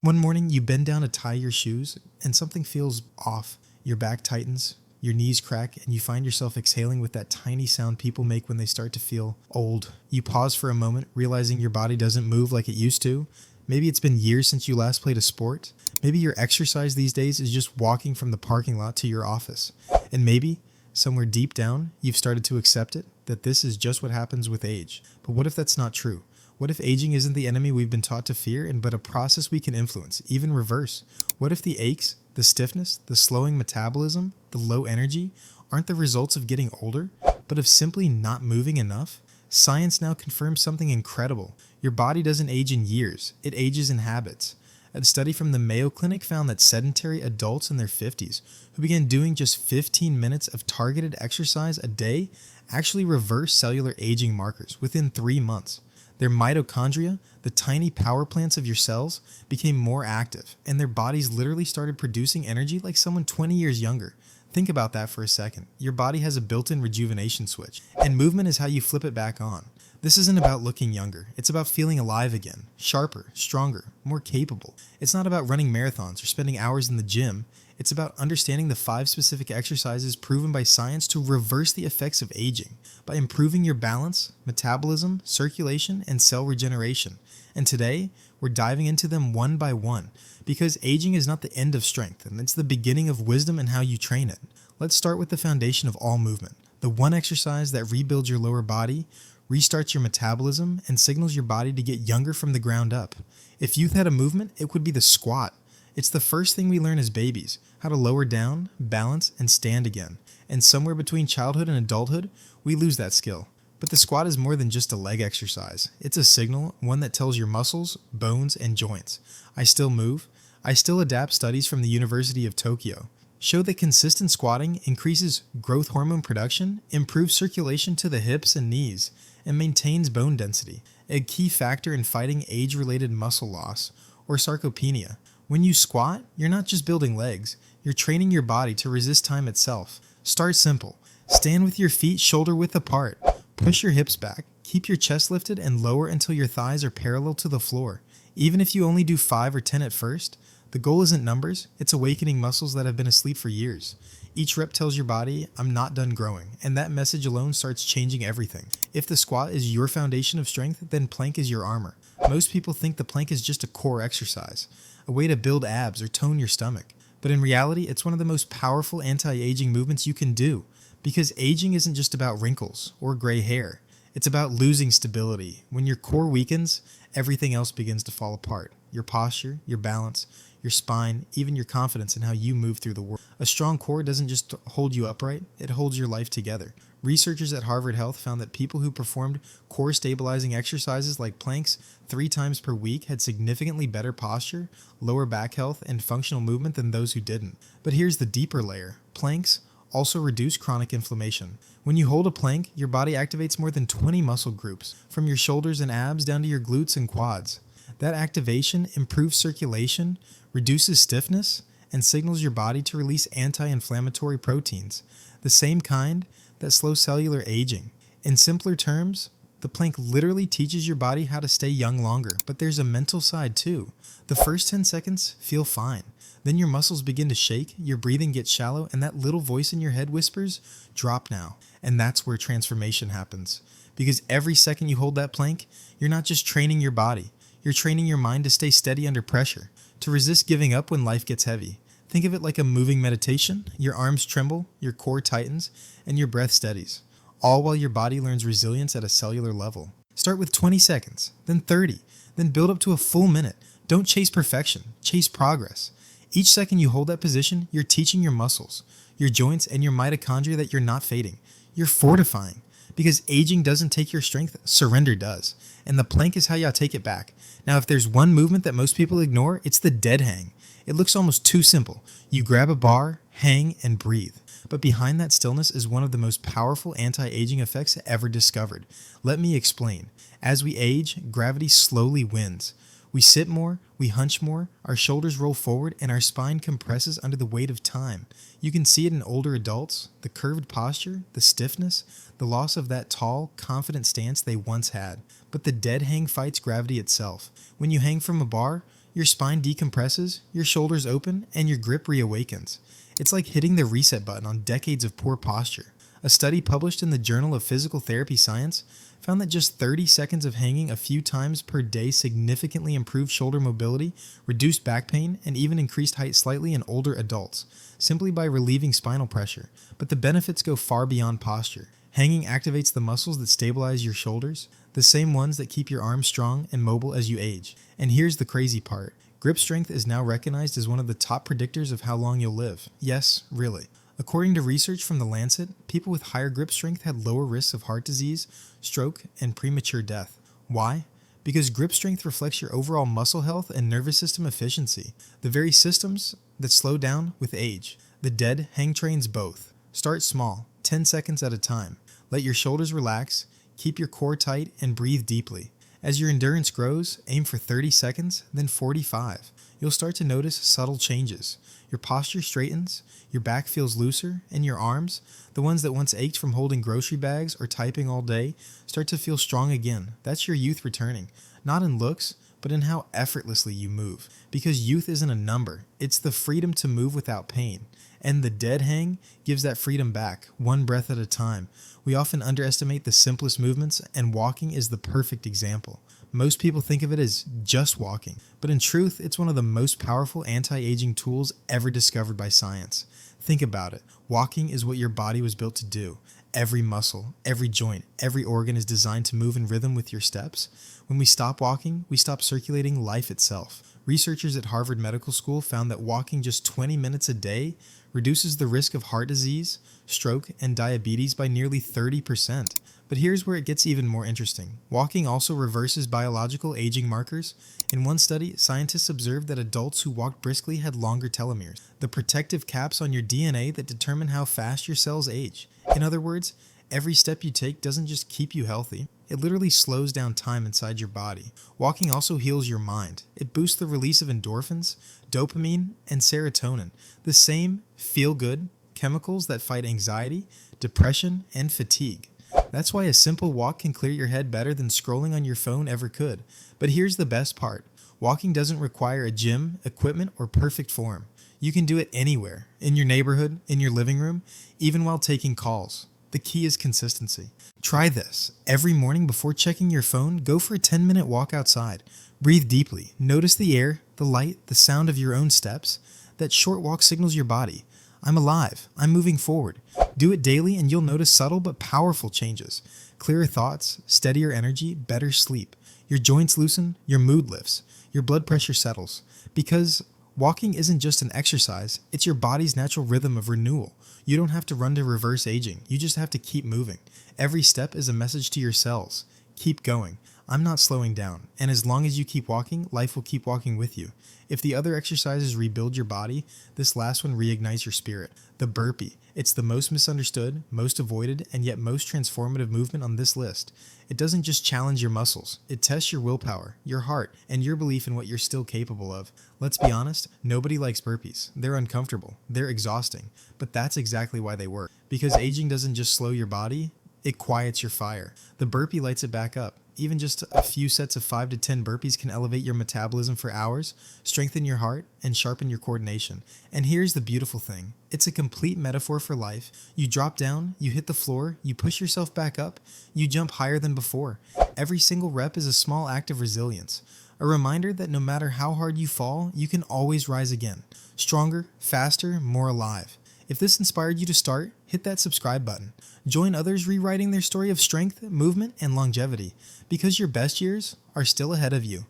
One morning, you bend down to tie your shoes, and something feels off. Your back tightens, your knees crack, and you find yourself exhaling with that tiny sound people make when they start to feel old. You pause for a moment, realizing your body doesn't move like it used to. Maybe it's been years since you last played a sport. Maybe your exercise these days is just walking from the parking lot to your office. And maybe, somewhere deep down, you've started to accept it, that this is just what happens with age. But what if that's not true? What if aging isn't the enemy we've been taught to fear, but a process we can influence, even reverse? What if the aches, the stiffness, the slowing metabolism, the low energy aren't the results of getting older, but of simply not moving enough? Science now confirms something incredible. Your body doesn't age in years, it ages in habits. A study from the Mayo Clinic found that sedentary adults in their 50s who began doing just 15 minutes of targeted exercise a day actually reversed cellular aging markers within 3 months. Their mitochondria, the tiny power plants of your cells, became more active, and their bodies literally started producing energy like someone 20 years younger. Think about that for a second. Your body has a built-in rejuvenation switch, and movement is how you flip it back on. This isn't about looking younger. It's about feeling alive again, sharper, stronger, more capable. It's not about running marathons or spending hours in the gym. It's about understanding the 5 specific exercises proven by science to reverse the effects of aging by improving your balance, metabolism, circulation, and cell regeneration. And today, we're diving into them one by one because aging is not the end of strength, and it's the beginning of wisdom and how you train it. Let's start with the foundation of all movement, the one exercise that rebuilds your lower body, restarts your metabolism, and signals your body to get younger from the ground up. If youth had a movement, it would be the squat. It's the first thing we learn as babies, how to lower down, balance, and stand again. And somewhere between childhood and adulthood, we lose that skill. But the squat is more than just a leg exercise. It's a signal, one that tells your muscles, bones, and joints, I still move, I still adapt. Studies from the University of Tokyo show that consistent squatting increases growth hormone production, improves circulation to the hips and knees, and maintains bone density, a key factor in fighting age-related muscle loss or sarcopenia. When you squat, you're not just building legs, you're training your body to resist time itself. Start simple. Stand with your feet shoulder-width apart. Push your hips back, keep your chest lifted, and lower until your thighs are parallel to the floor. Even if you only do 5 or 10 at first, the goal isn't numbers, it's awakening muscles that have been asleep for years. Each rep tells your body, I'm not done growing, and that message alone starts changing everything. If the squat is your foundation of strength, then plank is your armor. Most people think the plank is just a core exercise, a way to build abs or tone your stomach. But in reality, it's one of the most powerful anti-aging movements you can do, because aging isn't just about wrinkles or gray hair. It's about losing stability. When your core weakens, everything else begins to fall apart. Your posture, your balance, your spine, even your confidence in how you move through the world. A strong core doesn't just hold you upright, it holds your life together. Researchers at Harvard Health found that people who performed core stabilizing exercises like planks 3 times per week had significantly better posture, lower back health, and functional movement than those who didn't. But here's the deeper layer. Planks also reduce chronic inflammation. When you hold a plank, your body activates more than 20 muscle groups, from your shoulders and abs down to your glutes and quads. That activation improves circulation, reduces stiffness, and signals your body to release anti-inflammatory proteins, the same kind that slow cellular aging. In simpler terms, the plank literally teaches your body how to stay young longer, but there's a mental side too. The first 10 seconds feel fine. Then your muscles begin to shake, your breathing gets shallow, and that little voice in your head whispers, drop now. And that's where transformation happens. Because every second you hold that plank, you're not just training your body, you're training your mind to stay steady under pressure, to resist giving up when life gets heavy. Think of it like a moving meditation. Your arms tremble, your core tightens, and your breath steadies, all while your body learns resilience at a cellular level. Start with 20 seconds, then 30, then build up to a full minute. Don't chase perfection, chase progress. Each second you hold that position, you're teaching your muscles, your joints, and your mitochondria that you're not fading. You're fortifying. Because aging doesn't take your strength, surrender does. And the plank is how you take it back. Now, if there's one movement that most people ignore, it's the dead hang. It looks almost too simple. You grab a bar, hang, and breathe. But behind that stillness is one of the most powerful anti-aging effects ever discovered. Let me explain. As we age, gravity slowly wins. We sit more, we hunch more, our shoulders roll forward, and our spine compresses under the weight of time. You can see it in older adults, the curved posture, the stiffness, the loss of that tall, confident stance they once had. But the dead hang fights gravity itself. When you hang from a bar, Your spine decompresses, your shoulders open, and your grip reawakens. It's like hitting the reset button on decades of poor posture. A study published in the Journal of Physical Therapy Science found that just 30 seconds of hanging a few times per day significantly improved shoulder mobility, reduced back pain, and even increased height slightly in older adults, simply by relieving spinal pressure. But the benefits go far beyond posture. Hanging activates the muscles that stabilize your shoulders, the same ones that keep your arms strong and mobile as you age. And here's the crazy part. Grip strength is now recognized as one of the top predictors of how long you'll live. Yes, really. According to research from the Lancet, people with higher grip strength had lower risks of heart disease, stroke, and premature death. Why? Because grip strength reflects your overall muscle health and nervous system efficiency, the very systems that slow down with age. The dead hang trains both. Start small, 10 seconds at a time. Let your shoulders relax, keep your core tight, and breathe deeply. As your endurance grows, aim for 30 seconds, then 45. You'll start to notice subtle changes. Your posture straightens, your back feels looser, and your arms, the ones that once ached from holding grocery bags or typing all day, start to feel strong again. That's your youth returning, not in looks, but in how effortlessly you move. Because youth isn't a number, it's the freedom to move without pain. And the dead hang gives that freedom back, one breath at a time. We often underestimate the simplest movements, and walking is the perfect example. Most people think of it as just walking, but in truth, it's one of the most powerful anti-aging tools ever discovered by science. Think about it. Walking is what your body was built to do. Every muscle, every joint, every organ is designed to move in rhythm with your steps. When we stop walking, we stop circulating life itself. Researchers at Harvard Medical School found that walking just 20 minutes a day reduces the risk of heart disease, stroke, and diabetes by nearly 30%. But here's where it gets even more interesting. Walking also reverses biological aging markers. In one study, scientists observed that adults who walked briskly had longer telomeres, the protective caps on your DNA that determine how fast your cells age. In other words, every step you take doesn't just keep you healthy, it literally slows down time inside your body. Walking also heals your mind. It boosts the release of endorphins, dopamine, and serotonin, the same feel-good chemicals that fight anxiety, depression, and fatigue. That's why a simple walk can clear your head better than scrolling on your phone ever could. But here's the best part. Walking doesn't require a gym, equipment, or perfect form. You can do it anywhere, in your neighborhood, in your living room, even while taking calls. The key is consistency. Try this. Every morning before checking your phone, go for a 10-minute walk outside. Breathe deeply. Notice the air, the light, the sound of your own steps. That short walk signals your body. I'm alive. I'm moving forward. Do it daily and you'll notice subtle but powerful changes. Clearer thoughts, steadier energy, better sleep. Your joints loosen, your mood lifts, your blood pressure settles. Because walking isn't just an exercise, it's your body's natural rhythm of renewal. You don't have to run to reverse aging. You just have to keep moving. Every step is a message to your cells. Keep going. I'm not slowing down. And as long as you keep walking, life will keep walking with you. If the other exercises rebuild your body, this last one reignites your spirit. The burpee. It's the most misunderstood, most avoided, and yet most transformative movement on this list. It doesn't just challenge your muscles. It tests your willpower, your heart, and your belief in what you're still capable of. Let's be honest, nobody likes burpees. They're uncomfortable. They're exhausting. But that's exactly why they work. Because aging doesn't just slow your body, it quiets your fire. The burpee lights it back up. Even just a few sets of 5 to 10 burpees can elevate your metabolism for hours, strengthen your heart, and sharpen your coordination. And here's the beautiful thing. It's a complete metaphor for life. You drop down, you hit the floor, you push yourself back up, you jump higher than before. Every single rep is a small act of resilience. A reminder that no matter how hard you fall, you can always rise again. Stronger, faster, more alive. If this inspired you to start, hit that subscribe button. Join others rewriting their story of strength, movement, and longevity, because your best years are still ahead of you.